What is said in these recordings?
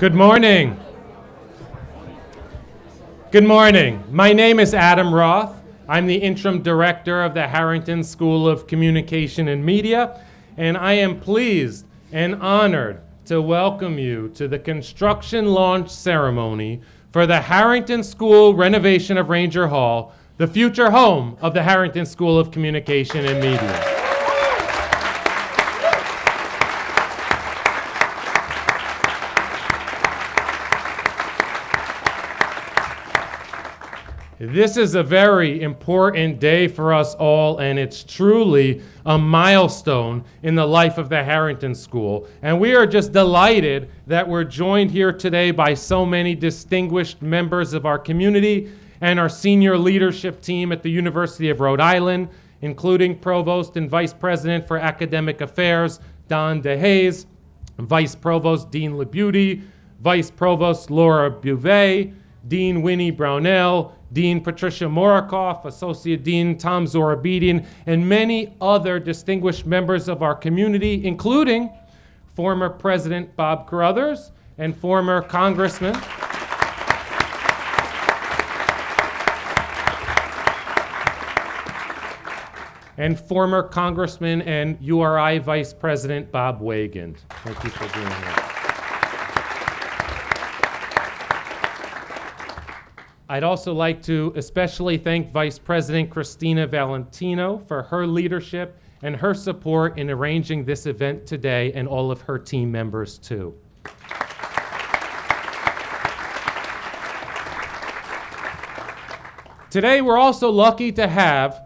Good morning. Good morning. My name is Adam Roth. I'm the Interim Director of the Harrington School of Communication and Media, and I am pleased and honored to welcome you to the construction launch ceremony for the Harrington School renovation of Ranger Hall, the future home of the Harrington School of Communication and Media. This is a very important day for us all, and it's truly a milestone in the life of the Harrington School. And we are just delighted that we're joined here today by so many distinguished members of our community and our senior leadership team at the University of Rhode Island, including Provost and Vice President for Academic Affairs, Don DeHaze, Vice Provost Dean LeBeauty, Vice Provost Laura Bouvet, Dean Winnie Brownell, Dean Patricia Morikoff, Associate Dean Tom Zorabedian, and many other distinguished members of our community, including former President Bob Carruthers and former Congressman and URI Vice President Bob Wagand. Thank you for being here. I'd also like to especially thank Vice President Christina Valentino for her leadership and her support in arranging this event today, and all of her team members too. Today we're also lucky to have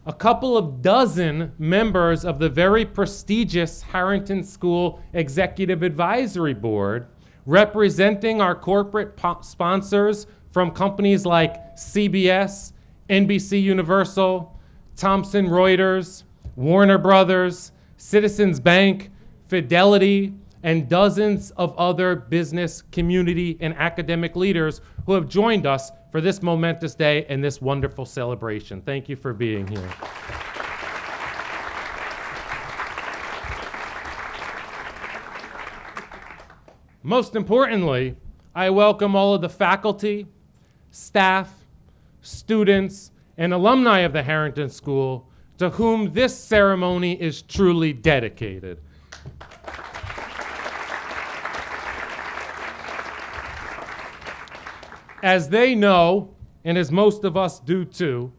a couple of dozen members of the very prestigious Harrington School Executive Advisory Board representing our corporate sponsors from companies like CBS, NBC Universal, Thomson Reuters, Warner Brothers, Citizens Bank, Fidelity, and dozens of other business, community, and academic leaders who have joined us for this momentous day and this wonderful celebration. Thank you for being here. Most importantly, I welcome all of the faculty, staff, students, and alumni of the Harrington School to whom this ceremony is truly dedicated. As they know, and as most of us do too,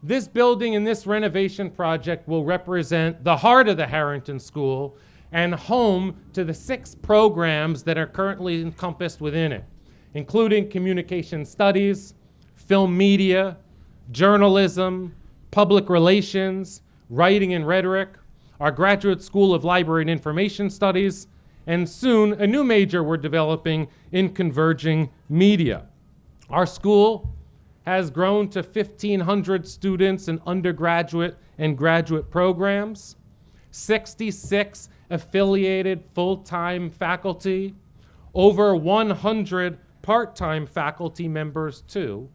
this building and this renovation project will represent the heart of the Harrington School and home to the 6 programs that are currently encompassed within it, including communication studies, film media, journalism, public relations, writing and rhetoric, our Graduate School of Library and Information Studies, and soon a new major we're developing in converging media. Our school has grown to 1,500 students in undergraduate and graduate programs, 66 affiliated full-time faculty, over 100 part-time faculty members too,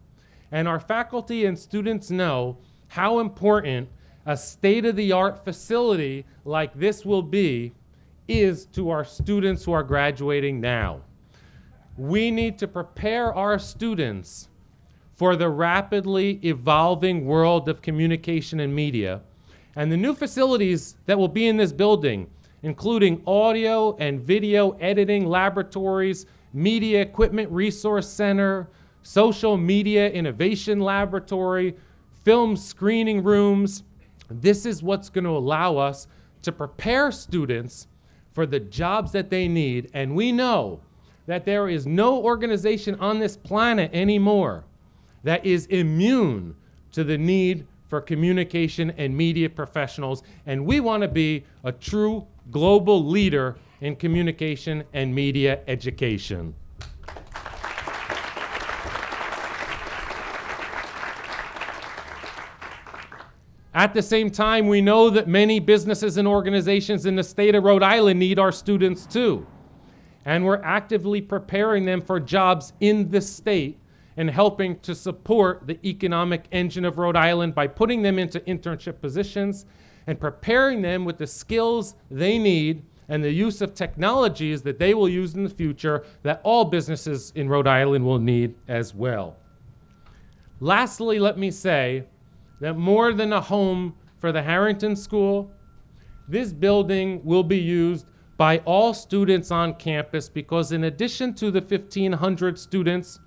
and our faculty and students know how important a state-of-the-art facility like this will be is to our students who are graduating now. We need to prepare our students for the rapidly evolving world of communication and media, and the new facilities that will be in this building, including audio and video editing laboratories, Media Equipment Resource Center, Social Media Innovation Laboratory, film screening rooms. This is what's going to allow us to prepare students for the jobs that they need. And we know that there is no organization on this planet anymore that is immune to the need for communication and media professionals. And we want to be a true global leader in communication and media education. At the same time, we know that many businesses and organizations in the state of Rhode Island need our students too. And we're actively preparing them for jobs in the state and helping to support the economic engine of Rhode Island by putting them into internship positions and preparing them with the skills they need and the use of technologies that they will use in the future that all businesses in Rhode Island will need as well. Lastly, let me say that more than a home for the Harrington School, this building will be used by all students on campus because in addition to the 1,500 students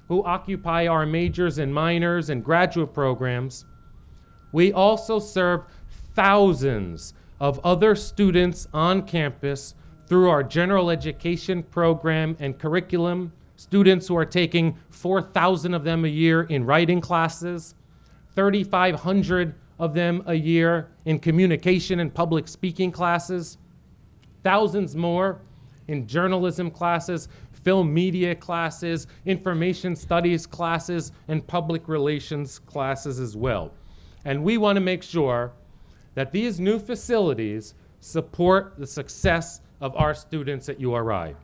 who occupy our majors and minors and graduate programs, we also serve thousands of other students on campus through our general education program and curriculum, students who are taking 4,000 of them a year in writing classes, 3,500 of them a year in communication and public speaking classes, thousands more in journalism classes, film media classes, information studies classes, and public relations classes as well. And we want to make sure that these new facilities support the success of our students at URI.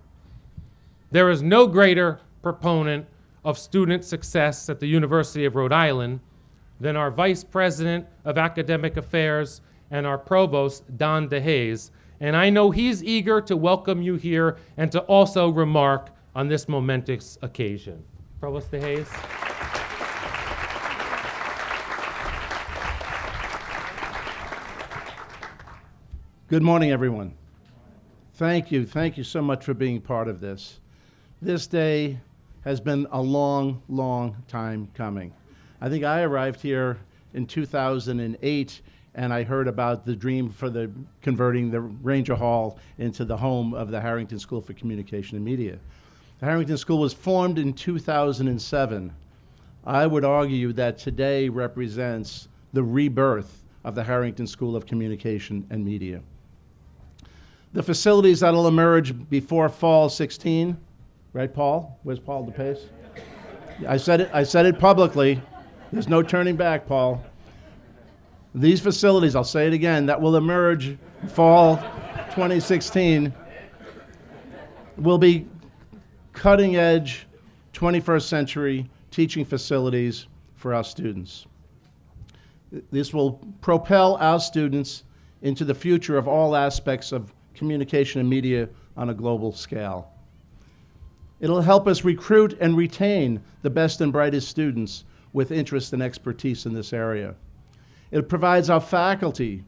There is no greater proponent of student success at the University of Rhode Island than our Vice President of Academic Affairs and our Provost, Don DeHaze. And I know he's eager to welcome you here and to also remark on this momentous occasion. Provost DeHaze. Good morning, everyone. Thank you so much for being part of this. This day has been a long, long time coming. I think I arrived here in 2008 and I heard about the dream for converting the Ranger Hall into the home of the Harrington School for Communication and Media. The Harrington School was formed in 2007. I would argue that today represents the rebirth of the Harrington School of Communication and Media. The facilities that'll emerge before fall 16, right, Paul? Where's Paul DePace? I said it publicly. There's no turning back, Paul. These facilities, I'll say it again, that will emerge fall 2016 will be cutting-edge 21st century teaching facilities for our students. This will propel our students into the future of all aspects of communication and media on a global scale. It'll help us recruit and retain the best and brightest students with interest and expertise in this area. It provides our faculty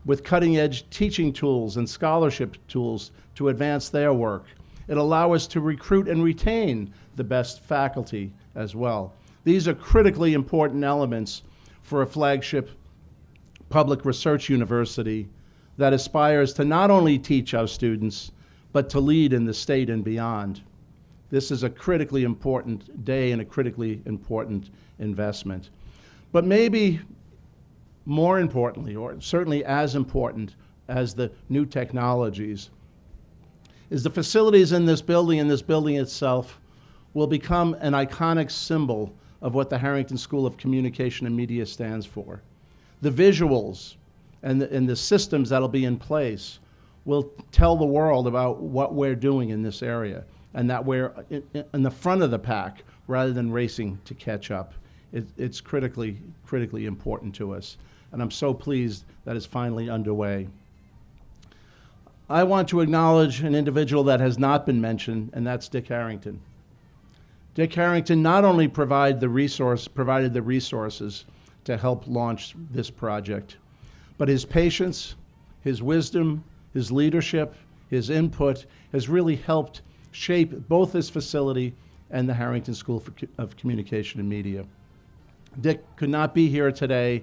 with cutting-edge teaching tools and scholarship tools to advance their work. It'll allow us to recruit and retain the best faculty as well. These are critically important elements for a flagship public research university that aspires to not only teach our students, but to lead in the state and beyond. This is a critically important day and a critically important investment. But maybe more importantly, or certainly as important as the new technologies, is the facilities in this building and this building itself will become an iconic symbol of what the Harrington School of Communication and Media stands for. The visuals and the systems that'll be in place will tell the world about what we're doing in this area and that we're in the front of the pack rather than racing to catch up. It's critically important to us. And I'm so pleased that it's finally underway. I want to acknowledge an individual that has not been mentioned, and that's Dick Harrington. Dick Harrington not only provided the resources to help launch this project, but his patience, his wisdom, his leadership, his input has really helped shape both this facility and the Harrington School of Communication and Media. Dick could not be here today,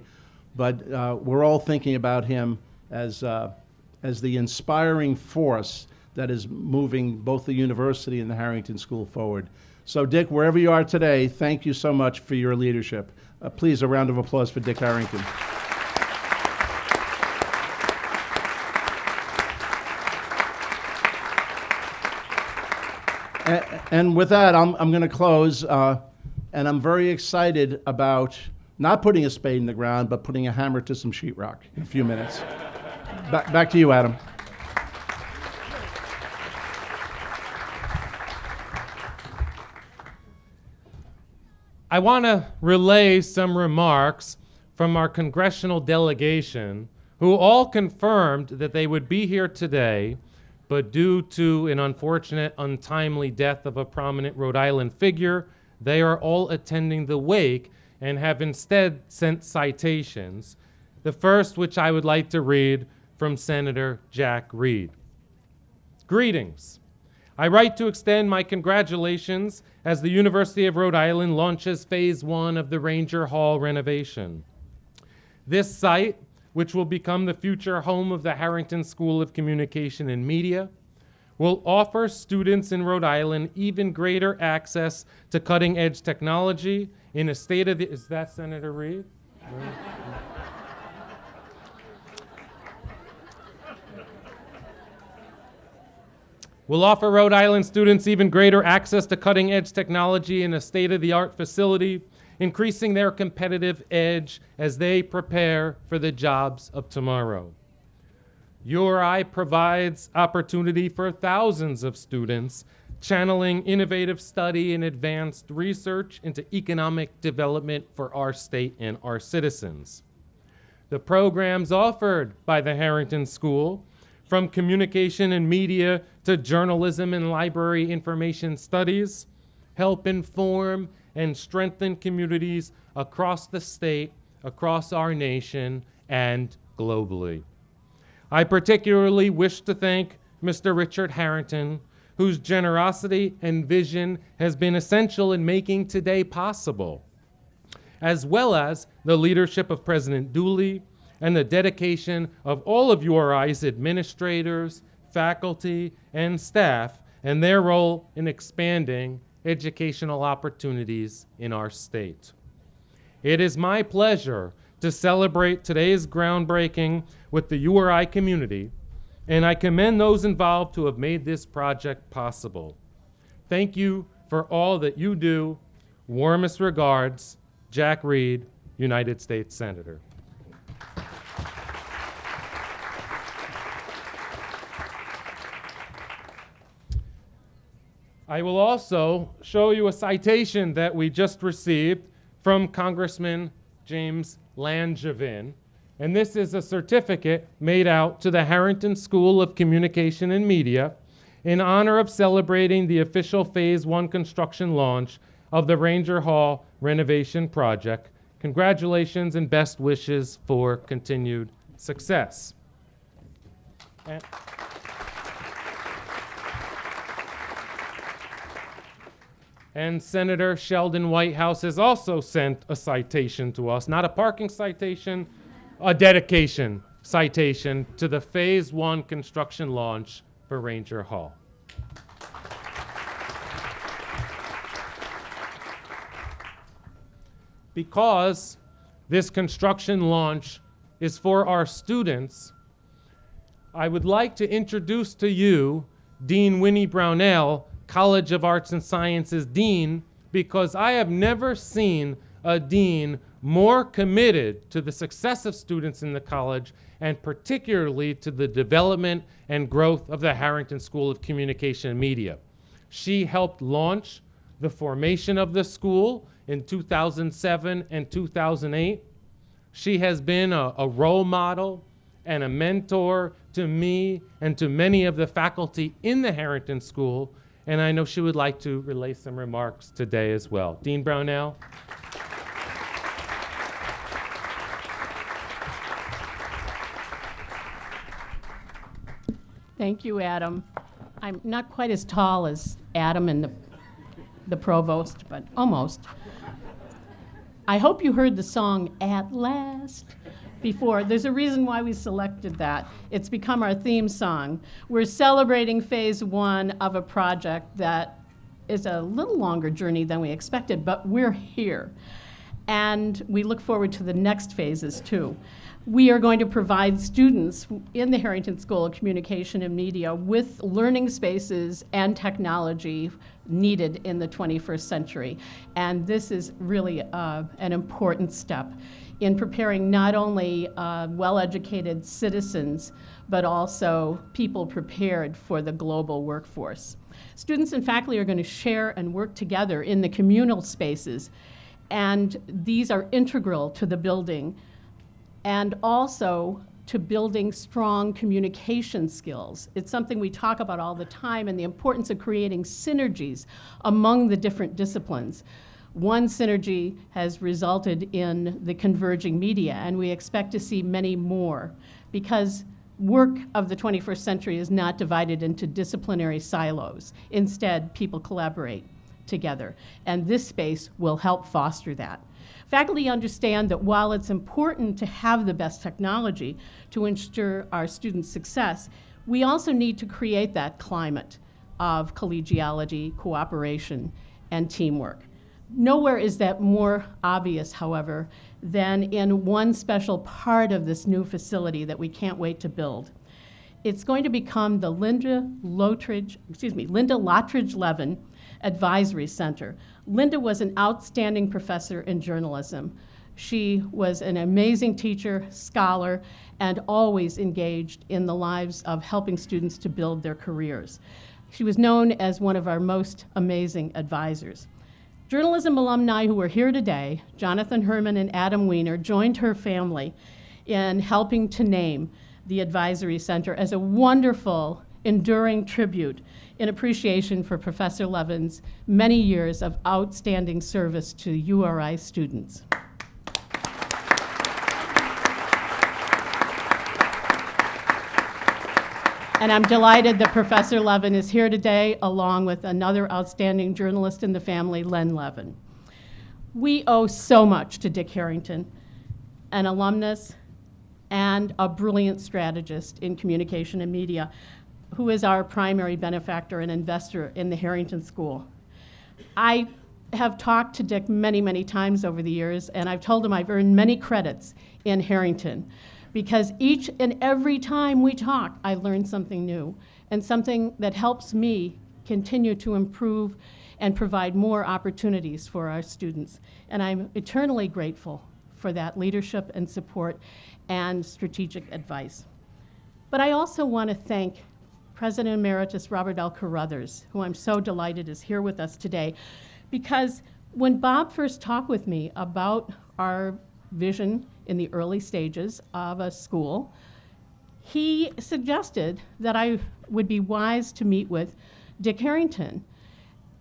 but we're all thinking about him as the inspiring force that is moving both the university and the Harrington School forward. So Dick, wherever you are today, thank you so much for your leadership. Please, a round of applause for Dick Harrington. And with that, I'm going to close, and I'm very excited about not putting a spade in the ground, but putting a hammer to some sheetrock in a few minutes. Back to you, Adam. I want to relay some remarks from our congressional delegation, who all confirmed that they would be here today but due to an unfortunate, untimely death of a prominent Rhode Island figure, they are all attending the wake and have instead sent citations. The first, which I would like to read from Senator Jack Reed. Greetings. I write to extend my congratulations as the University of Rhode Island launches Phase 1 of the Ranger Hall renovation. This site, which will become the future home of the Harrington School of Communication and Media, will offer students in Rhode Island even greater access to cutting-edge technology in a state of the... Is that Senator Reed? Will offer Rhode Island students even greater access to cutting-edge technology in a state-of-the-art facility, increasing their competitive edge as they prepare for the jobs of tomorrow. URI provides opportunity for thousands of students, channeling innovative study and advanced research into economic development for our state and our citizens. The programs offered by the Harrington School, from communication and media to journalism and library information studies, help inform and strengthen communities across the state, across our nation, and globally. I particularly wish to thank Mr. Richard Harrington, whose generosity and vision has been essential in making today possible, as well as the leadership of President Dooley and the dedication of all of URI's administrators, faculty, and staff, and their role in expanding educational opportunities in our state. It is my pleasure to celebrate today's groundbreaking with the URI community, and I commend those involved who have made this project possible. Thank you for all that you do. Warmest regards, Jack Reed, United States Senator. I will also show you a citation that we just received from Congressman James Langevin, and this is a certificate made out to the Harrington School of Communication and Media in honor of celebrating the official Phase 1 construction launch of the Ranger Hall renovation project. Congratulations and best wishes for continued success. And Senator Sheldon Whitehouse has also sent a citation to us, not a parking citation, a dedication citation to the Phase 1 construction launch for Ranger Hall. Because this construction launch is for our students, I would like to introduce to you Dean Winnie Brownell, College of Arts and Sciences Dean, because I have never seen a dean more committed to the success of students in the college and particularly to the development and growth of the Harrington School of Communication and Media. She helped launch the formation of the school in 2007 and 2008. She has been a role model and a mentor to me and to many of the faculty in the Harrington School, and I know she would like to relay some remarks today as well. Dean Brownell. Thank you, Adam. I'm not quite as tall as Adam and the provost, but almost. I hope you heard the song At Last before. There's a reason why we selected that. It's become our theme song. We're celebrating Phase 1 of a project that is a little longer journey than we expected, but we're here. And we look forward to the next phases too. We are going to provide students in the Harrington School of Communication and Media with learning spaces and technology needed in the 21st century. And this is really an important step in preparing not only well-educated citizens, but also people prepared for the global workforce. Students and faculty are going to share and work together in the communal spaces, and these are integral to the building. And also, to building strong communication skills. It's something we talk about all the time, and the importance of creating synergies among the different disciplines. One synergy has resulted in the converging media, and we expect to see many more, because work of the 21st century is not divided into disciplinary silos. Instead, people collaborate together, and this space will help foster that. Faculty understand that while it's important to have the best technology to ensure our students' success, we also need to create that climate of collegiality, cooperation, and teamwork. Nowhere is that more obvious, however, than in one special part of this new facility that we can't wait to build. It's going to become the Linda Lottridge Levin Advisory Center. Linda was an outstanding professor in journalism. She was an amazing teacher, scholar, and always engaged in the lives of helping students to build their careers. She was known as one of our most amazing advisors. Journalism alumni who are here today, Jonathan Herman and Adam Weiner, joined her family in helping to name the Advisory Center as a wonderful, enduring tribute in appreciation for Professor Levin's many years of outstanding service to URI students. And I'm delighted that Professor Levin is here today, along with another outstanding journalist in the family, Len Levin. We owe so much to Dick Harrington, an alumnus and a brilliant strategist in communication and media, who is our primary benefactor and investor in the Harrington School. I have talked to Dick many, many times over the years, and I've told him I've earned many credits in Harrington, because each and every time we talk, I learn something new, and something that helps me continue to improve and provide more opportunities for our students. And I'm eternally grateful for that leadership and support and strategic advice. But I also want to thank President Emeritus Robert L. Carruthers, who I'm so delighted is here with us today, because when Bob first talked with me about our vision in the early stages of a school, he suggested that I would be wise to meet with Dick Harrington,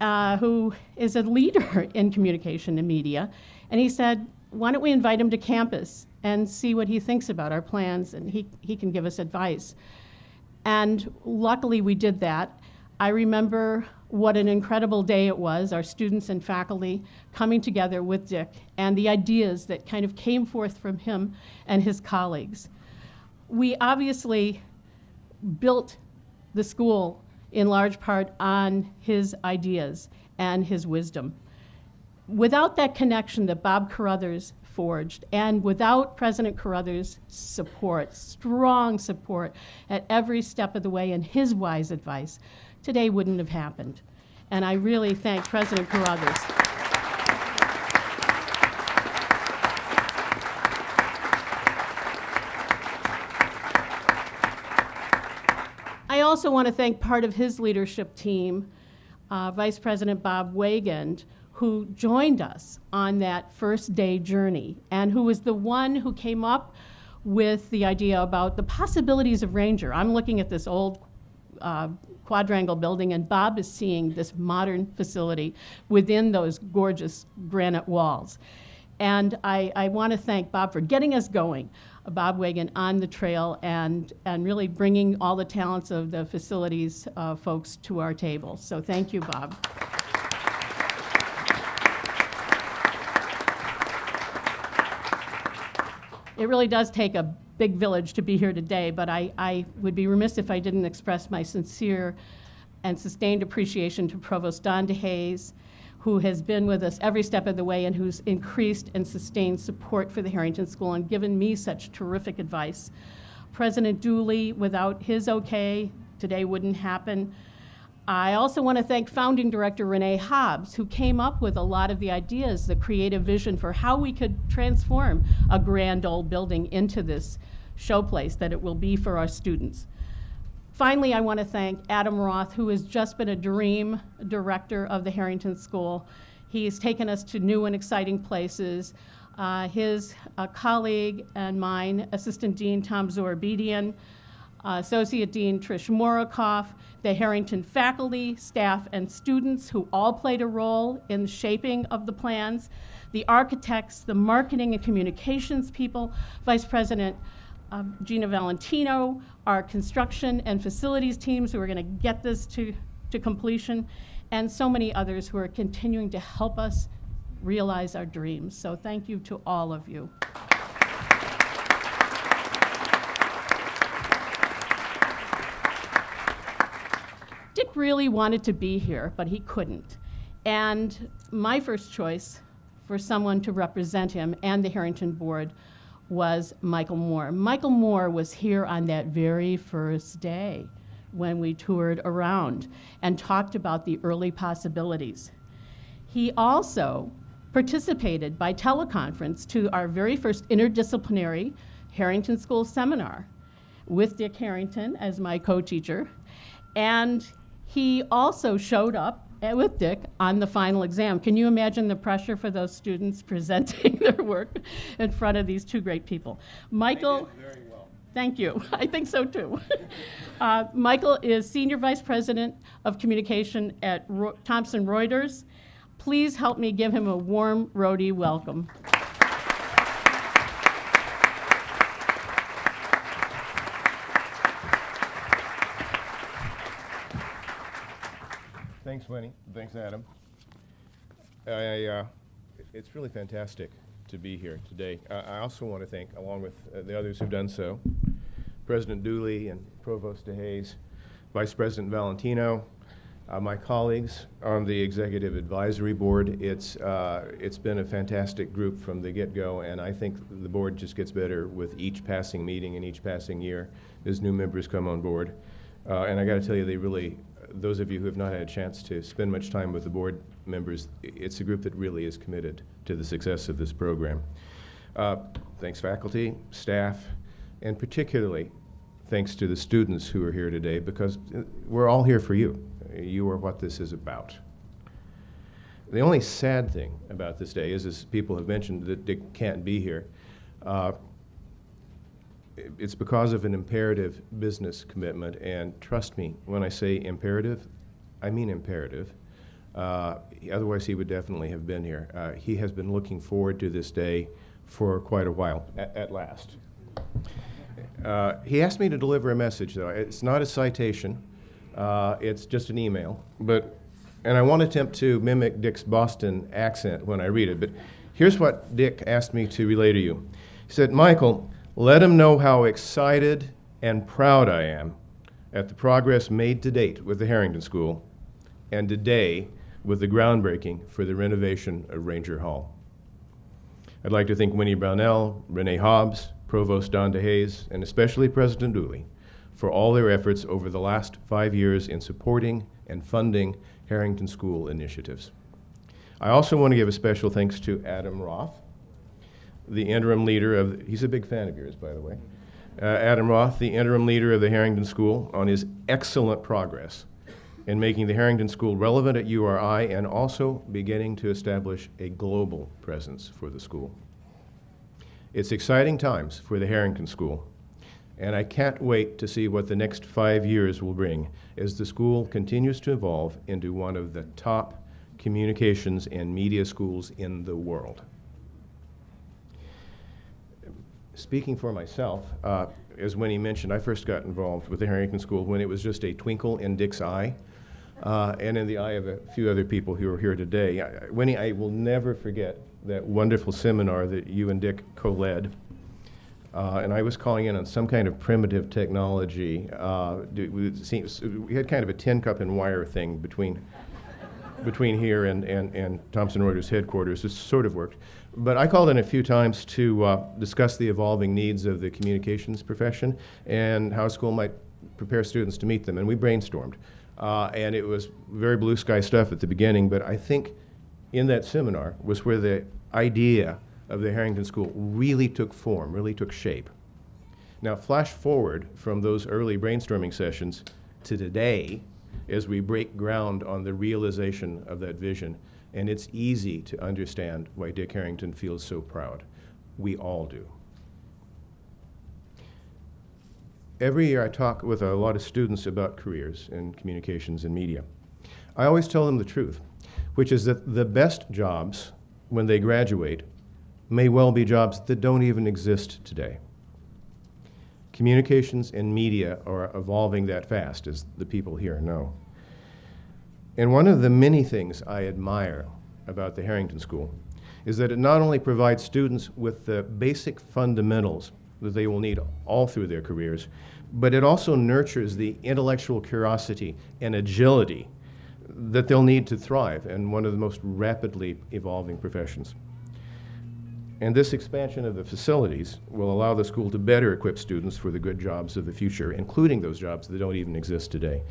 who is a leader in communication and media. And he said, why don't we invite him to campus and see what he thinks about our plans, and he can give us advice. And luckily we did that. I remember what an incredible day it was, our students and faculty coming together with Dick, and the ideas that kind of came forth from him and his colleagues. We obviously built the school in large part on his ideas and his wisdom. Without that connection that Bob Carruthers forged, and without President Carruthers' support, strong support at every step of the way, and his wise advice, today wouldn't have happened. And I really thank President Carruthers. I also want to thank part of his leadership team, Vice President Bob Wagand, who joined us on that first day journey, and who was the one who came up with the idea about the possibilities of Ranger. I'm looking at this old quadrangle building, and Bob is seeing this modern facility within those gorgeous granite walls. And I want to thank Bob for getting us going, Bob Wagan, on the trail, and really bringing all the talents of the facilities folks to our table. So thank you, Bob. It really does take a big village to be here today, but I would be remiss if I didn't express my sincere and sustained appreciation to Provost Don DeHaze, who has been with us every step of the way and who's increased and sustained support for the Harrington School and given me such terrific advice. President Dooley, without his okay, today wouldn't happen. I also want to thank Founding Director Renee Hobbs, who came up with a lot of the ideas, the creative vision for how we could transform a grand old building into this showplace that it will be for our students. Finally, I want to thank Adam Roth, who has just been a dream director of the Harrington School. He has taken us to new and exciting places, his colleague and mine, Assistant Dean Tom Zorobedian, Associate Dean Trish Morikoff, the Harrington faculty, staff, and students who all played a role in the shaping of the plans, the architects, the marketing and communications people, Vice President Gina Valentino, our construction and facilities teams who are going to get this to completion, and so many others who are continuing to help us realize our dreams. So thank you to all of you. Dick really wanted to be here, but he couldn't. And my first choice for someone to represent him and the Harrington Board was Michael Moore. Michael Moore was here on that very first day when we toured around and talked about the early possibilities. He also participated by teleconference to our very first interdisciplinary Harrington School seminar with Dick Harrington as my co-teacher. And he also showed up with Dick on the final exam. Can you imagine the pressure for those students presenting their work in front of these two great people? Michael, they did very well. Thank you. I think so too. Michael is Senior Vice President of Communication at Thomson Reuters. Please help me give him a warm Rhodey welcome. Thanks, Winnie. Thanks, Adam. It's really fantastic to be here today. I also want to thank, along with the others who've done so, President Dooley and Provost DeHaze, Vice President Valentino, my colleagues on the Executive Advisory Board. It's been a fantastic group from the get-go, and I think the board just gets better with each passing meeting and each passing year as new members come on board. And I got to tell you, they really, those of you who have not had a chance to spend much time with the board members, it's a group that really is committed to the success of this program. Thanks faculty, staff, and particularly thanks to the students who are here today, because we're all here for you. You are what this is about. The only sad thing about this day is, as people have mentioned, that Dick can't be here. It's because of an imperative business commitment, and trust me, when I say imperative, I mean imperative. Otherwise, he would definitely have been here. He has been looking forward to this day for quite a while, at last. He asked me to deliver a message, though. It's not a citation. It's just an email. And I won't attempt to mimic Dick's Boston accent when I read it, but here's what Dick asked me to relay to you. He said, "Michael, let him know how excited and proud I am at the progress made to date with the Harrington School, and today with the groundbreaking for the renovation of Ranger Hall. I'd like to thank Winnie Brownell, Renee Hobbs, Provost Don DeHaze, and especially President Dooley for all their efforts over the last 5 years in supporting and funding Harrington School initiatives. I also want to give a special thanks to Adam Roth, the interim leader of, he's a big fan of yours, by the way, Adam Roth, the interim leader of the Harrington School, on his excellent progress in making the Harrington School relevant at URI and also beginning to establish a global presence for the school. It's exciting times for the Harrington School, and I can't wait to see what the next 5 years will bring as the school continues to evolve into one of the top communications and media schools in the world. Speaking for myself, as Winnie mentioned, I first got involved with the Harrington School when it was just a twinkle in Dick's eye, and in the eye of a few other people who are here today. Winnie, I will never forget that wonderful seminar that you and Dick co-led. And I was calling in on some kind of primitive technology. We had kind of a tin cup and wire thing between here and Thomson Reuters headquarters. It sort of worked. But I called in a few times to discuss the evolving needs of the communications profession and how a school might prepare students to meet them. And we brainstormed. And it was very blue sky stuff at the beginning, but I think in that seminar was where the idea of the Harrington School really took form, really took shape. Now, flash forward from those early brainstorming sessions to today as we break ground on the realization of that vision. And it's easy to understand why Dick Harrington feels so proud. We all do. Every year I talk with a lot of students about careers in communications and media. I always tell them the truth, which is that the best jobs, when they graduate, may well be jobs that don't even exist today. Communications and media are evolving that fast, as the people here know. And one of the many things I admire about the Harrington School is that it not only provides students with the basic fundamentals that they will need all through their careers, but it also nurtures the intellectual curiosity and agility that they'll need to thrive in one of the most rapidly evolving professions. And this expansion of the facilities will allow the school to better equip students for the good jobs of the future, including those jobs that don't even exist today.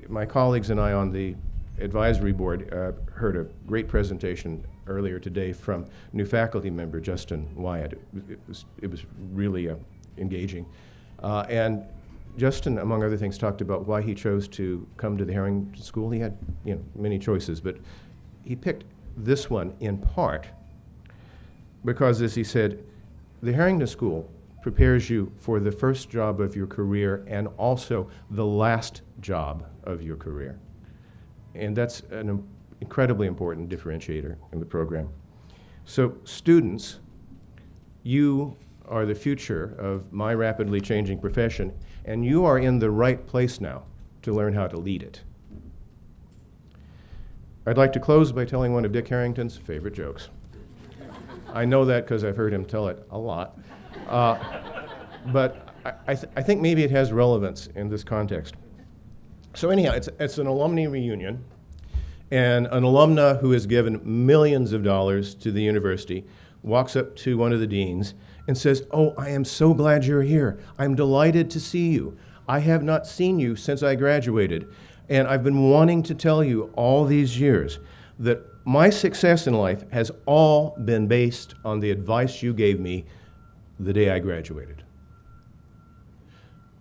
My colleagues and I on the advisory board heard a great presentation earlier today from new faculty member Justin Wyatt. It was really engaging. And Justin, among other things, talked about why he chose to come to the Harrington School. He had many choices, but he picked this one in part because, as he said, the Harrington School prepares you for the first job of your career and also the last job of your career. And that's an incredibly important differentiator in the program. So students, you are the future of my rapidly changing profession, and you are in the right place now to learn how to lead it. I'd like to close by telling one of Dick Harrington's favorite jokes. I know that because I've heard him tell it a lot. But I think maybe it has relevance in this context. So anyhow, it's an alumni reunion, and an alumna who has given millions of dollars to the university walks up to one of the deans and says, "Oh, I am so glad you're here. I'm delighted to see you. I have not seen you since I graduated, and I've been wanting to tell you all these years that my success in life has all been based on the advice you gave me the day I graduated."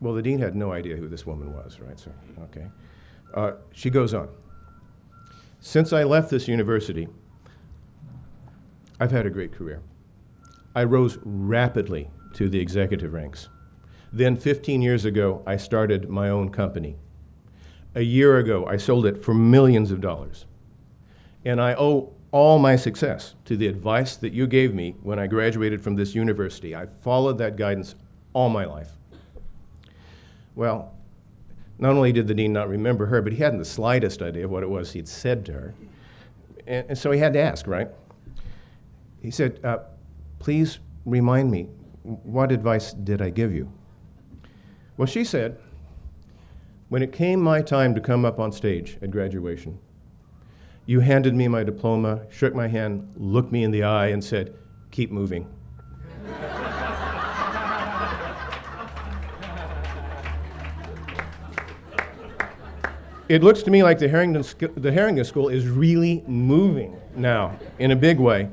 Well, the dean had no idea who this woman was, right? So, okay. She goes on. "Since I left this university, I've had a great career. I rose rapidly to the executive ranks. Then 15 years ago, I started my own company. A year ago, I sold it for millions of dollars. And I owe all my success to the advice that you gave me when I graduated from this university. I followed that guidance all my life." Well, not only did the dean not remember her, but he hadn't the slightest idea of what it was he'd said to her. And so he had to ask, right? He said, "Please remind me, what advice did I give you?" Well, she said, "When it came my time to come up on stage at graduation, you handed me my diploma, shook my hand, looked me in the eye, and said, 'Keep moving.'" It looks to me like the Harrington School is really moving now in a big way,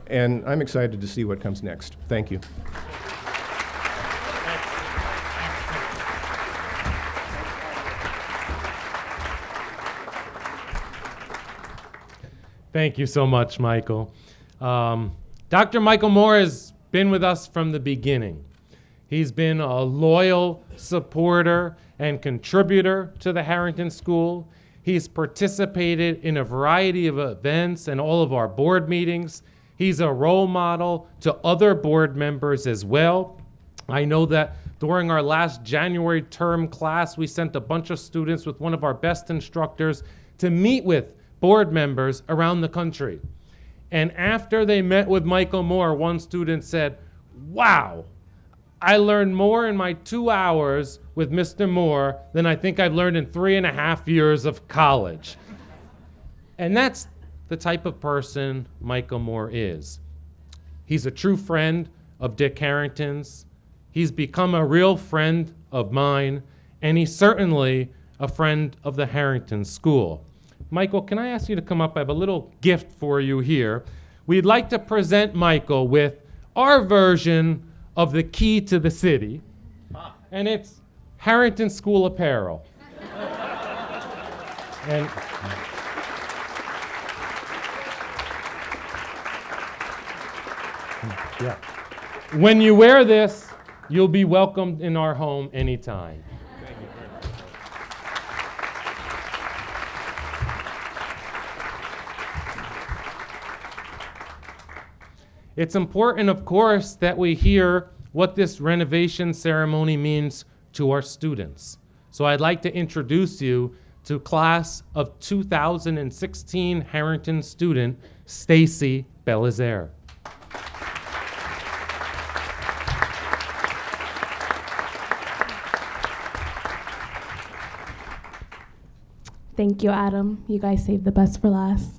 and I'm excited to see what comes next. Thank you. Thank you so much, Michael. Dr. Michael Moore has been with us from the beginning. He's been a loyal supporter and contributor to the Harrington School. He's participated in a variety of events and all of our board meetings. He's a role model to other board members as well. I know that during our last January term class, we sent a bunch of students with one of our best instructors to meet with board members around the country. And after they met with Michael Moore, one student said, "Wow, I learned more in my 2 hours with Mr. Moore than I think I've learned in 3.5 years of college." And that's the type of person Michael Moore is. He's a true friend of Dick Harrington's. He's become a real friend of mine, and he's certainly a friend of the Harrington School. Michael, can I ask you to come up? I have a little gift for you here. We'd like to present Michael with our version of the key to the city, and it's Harrington School apparel. And Yeah. When you wear this, you'll be welcomed in our home anytime. It's important, of course, that we hear what this renovation ceremony means to our students. So I'd like to introduce you to class of 2016 Harrington student, Stacy Belizaire. Thank you, Adam. You guys saved the best for last.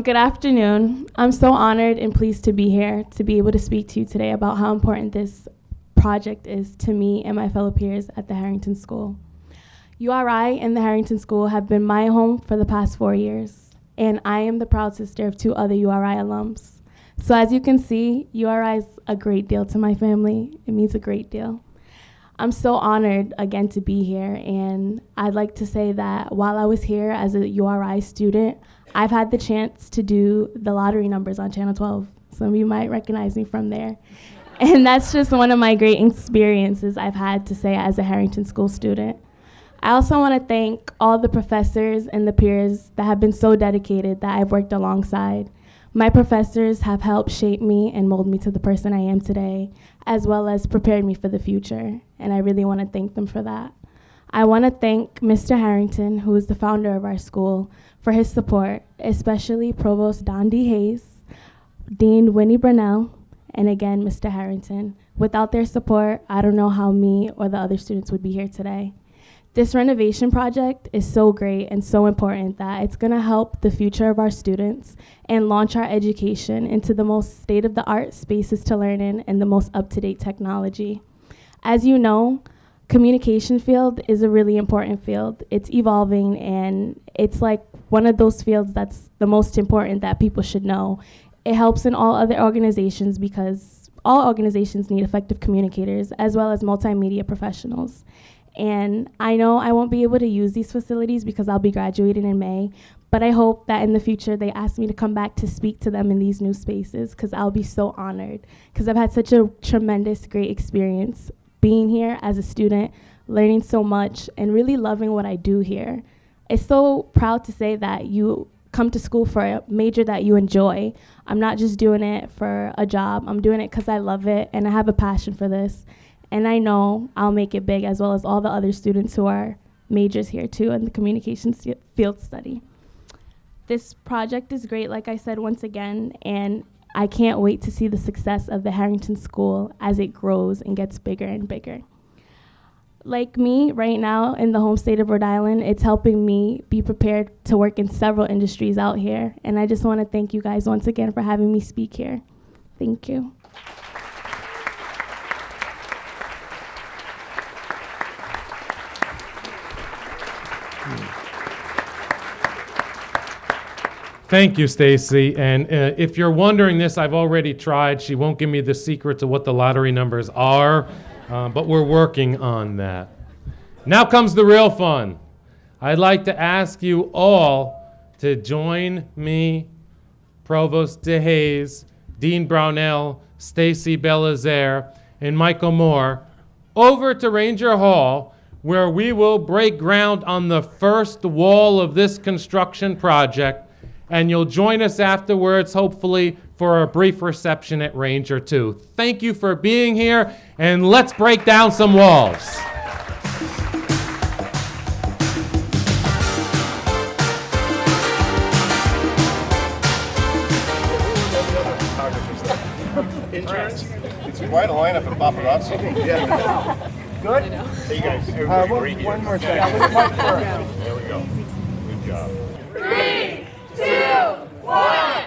Good afternoon. I'm so honored and pleased to be here to be able to speak to you today about how important this project is to me and my fellow peers at the Harrington School. URI and the Harrington School have been my home for the past 4 years, and I am the proud sister of 2 other URI alums. So as you can see, URI is a great deal to my family. It means a great deal. I'm so honored again to be here, and I'd like to say that while I was here as a URI student, I've had the chance to do the lottery numbers on Channel 12. Some of you might recognize me from there. And that's just one of my great experiences I've had to say as a Harrington School student. I also want to thank all the professors and the peers that have been so dedicated that I've worked alongside. My professors have helped shape me and mold me to the person I am today, as well as prepared me for the future, and I really want to thank them for that. I want to thank Mr. Harrington, who is the founder of our school, for his support, especially Provost Don D. Hayes, Dean Winnie Brunell, and again, Mr. Harrington. Without their support, I don't know how me or the other students would be here today. This renovation project is so great and so important that it's going to help the future of our students and launch our education into the most state-of-the-art spaces to learn in and the most up-to-date technology. As you know, communication field is a really important field. It's evolving, and it's like one of those fields that's the most important that people should know. It helps in all other organizations because all organizations need effective communicators as well as multimedia professionals. And I know I won't be able to use these facilities because I'll be graduating in May, but I hope that in the future they ask me to come back to speak to them in these new spaces because I'll be so honored because I've had such a tremendous, great experience being here as a student, learning so much, and really loving what I do here. It's so proud to say that you come to school for a major that you enjoy. I'm not just doing it for a job. I'm doing it because I love it, and I have a passion for this. And I know I'll make it big, as well as all the other students who are majors here too in the communications field study. This project is great, like I said once again, and I can't wait to see the success of the Harrington School as it grows and gets bigger and bigger. Like me, right now in the home state of Rhode Island, it's helping me be prepared to work in several industries out here. And I just want to thank you guys once again for having me speak here. Thank you. Thank you, Stacy. And if you're wondering this, I've already tried. She won't give me the secret to what the lottery numbers are, but we're working on that. Now comes the real fun. I'd like to ask you all to join me, Provost DeHaze, Dean Brownell, Stacy Belizaire, and Michael Moore, over to Ranger Hall, where we will break ground on the first wall of this construction project, and you'll join us afterwards, hopefully, for a brief reception at Ranger 2. Thank you for being here, and let's break down some walls. Interns? It's quite a lineup of paparazzi. Yeah. Good? Hey, you guys, everybody agree one more second. There we go. Good job. 3, 2, 1.